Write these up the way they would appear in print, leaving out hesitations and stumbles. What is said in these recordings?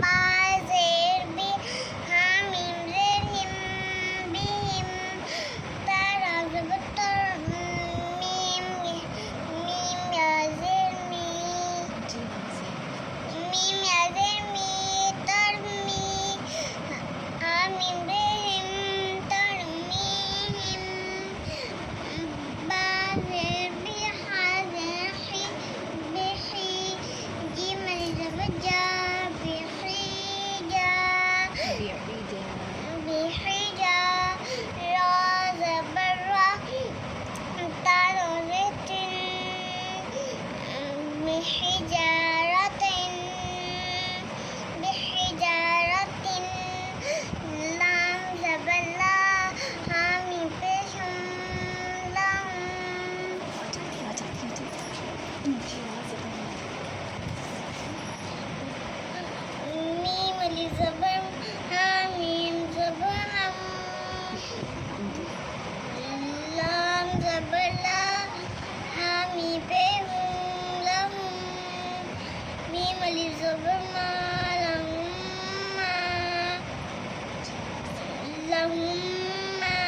বাজের বি হামিম রেহিম বিহিম তারা জবতর মিম মিম ইয়াজের মি মিম ইয়াজের মি তার মি হামিম রেহিম তার মিহিম বাজের বি হাজের হি বিহি জিম জবজা بحجة را زبر طارت بحجارة بحجارة لام زبر لا حامي بشم لهم ميم لزبر حاميم زبر هم لام زبر لا حامي بهم لهم ميم لزبر ما لهم ما لهم ما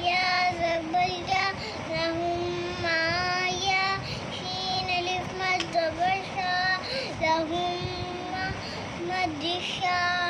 يا زبر يا لهم ما يا شين الف مد زبر شا لهم مد شا